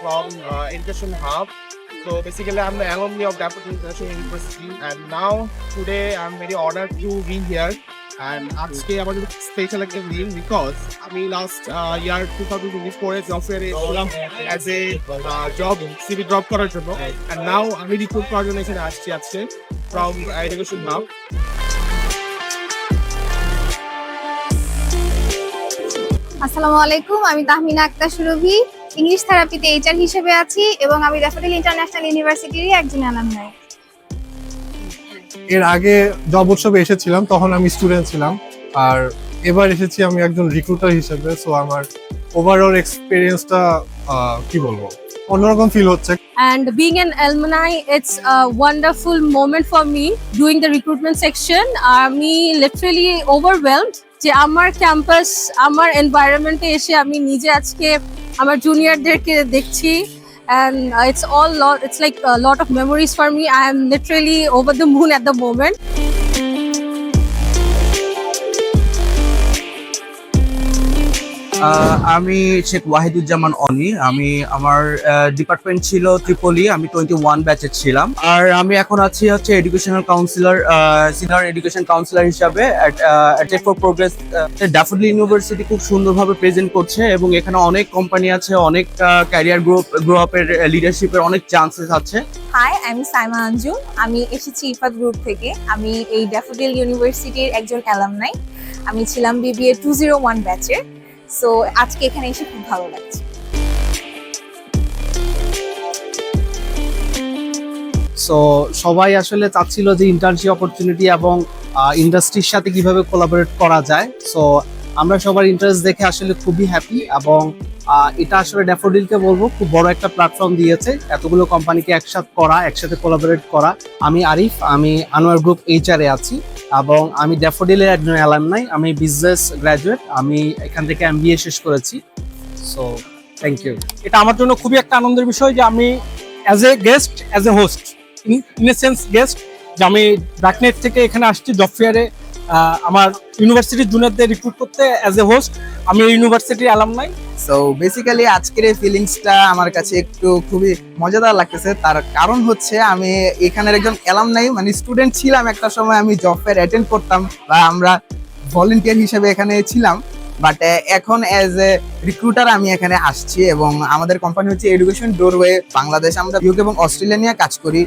from Education Hub. So basically, I'm the alumni of Daffodil International University, and now today I'm very honored to be here. And আজকে আমাদের special একটা দিন because আমি last year 2024 job ফেয়ারে এসেছিলাম as a job CV drop করার জন্য, and now আমি recruit করার জন্য এখানে আসছি আজকে ফ্রম এডুকেশন হাব। আসসালামু আলাইকুম, আমি তাহমিনা আক্তার সুরভি, ইংলিশ থেরাপিতে এইচআর হিসেবে আছি এবং আমি ড্যাফোডিল ইন্টারন্যাশনাল ইউনিভার্সিটির একজন অ্যালামনাই। এর আগে জব উৎসবে এসেছিলাম, তখন আমি স্টুডেন্ট ছিলাম, আর এবার এসেছি আমি একজন রিক্রুটার হিসেবে। সো আমার ওভারঅল এক্সপিরিয়েন্সটা কি বলবো, অন্যরকম ফিল হচ্ছে। And being an alumni, it's a wonderful moment for me doing the recruitment section. Me literally overwhelmed যে আমার ক্যাম্পাস, আমার এনভায়রনমেন্টে এসে আমি নিজে আজকে আমার জুনিয়রদেরকে দেখছি, and it's like a lot of memories for me. I am literally over the moon at the moment. আমি শেখ ওয়াহিদুজ্জামান অনি। আমার ডিপার্টমেন্ট ছিল ত্রিপলি, আমি 21 ব্যাচের ছিলাম। আর আমি এখন আছি হচ্ছে educational counsellor, senior education counsellor হিসাবে at for progress. Daffodil University খুব সুন্দরভাবে প্রেজেন্ট করছে এবং এখানে অনেক কোম্পানি আছে, অনেক ক্যারিয়ার গ্রো আপের লিডারশিপের অনেক চান্সেস আছে। হাই, আমি সাইমা আঞ্জু। আমি এসেছি ইফাত গ্রুপ থেকে। আমি এই ড্যাফোডিল ইউনিভার্সিটির একজন অ্যালামনাই। আমি ছিলাম বিবিএ 201 ব্যাচের। সো আজকে এখানে এসে খুব ভালো লাগছে। সো সবাই আসলে চাচ্ছিল যে ইন্টার্নশিপ অপরচুনিটি এবং ইন্ডাস্ট্রির সাথে কিভাবে কোলাবোরেট করা যায়। সো আমরা সবার ইন্টারেস্ট দেখে আসলে খুবই হ্যাপি, এবং এটা আসলে ড্যাফোডিলকে বলবো খুব বড় একটা প্ল্যাটফর্ম দিয়েছে এতগুলো কোম্পানিকে একসাথে কোলাবোরেট করা। আমি আরিফ, আমি আনোয়ার গ্রুপ এইচআর এ আছি এবং আমি ড্যাফোডিলের একজন অ্যালামনাই। আমি বিজনেস গ্র্যাজুয়েট, আমি এখান থেকে এমবিএ শেষ করেছি। So thank you. এটা আমার জন্য খুবই একটা আনন্দের বিষয় যে আমি as a guest, as a host, in a sense guest, যে আমি ব্র্যাকনেট থেকে এখানে আসছি জব ফেয়ারে আমার ইউনিভার্সিটির জুনিয়রদের রিক্রুট করতে অ্যাজ এ হোস্ট। আমি ইউনিভার্সিটির অ্যালামনাই। সো বেসিক্যালি আজকের এই ফিলিংসটা আমার কাছে একটু খুবই মজাদার লাগতেছে। তার কারণ হচ্ছে আমি এখানের একজন অ্যালামনাই, মানে স্টুডেন্ট ছিলাম একটা সময়, আমি জব ফেয়ার অ্যাটেন্ড করতাম বা আমরা ভলেন্টিয়ার হিসেবে এখানে ছিলাম, বাট এখন অ্যাজ এ রিক্রুটার আমি এখানে আসছি এবং আমাদের কোম্পানি হচ্ছে এডুকেশন ডোরওয়ে বাংলাদেশ। আমরা ইউকে এবং অস্ট্রেলিয়া নিয়ে কাজ করি।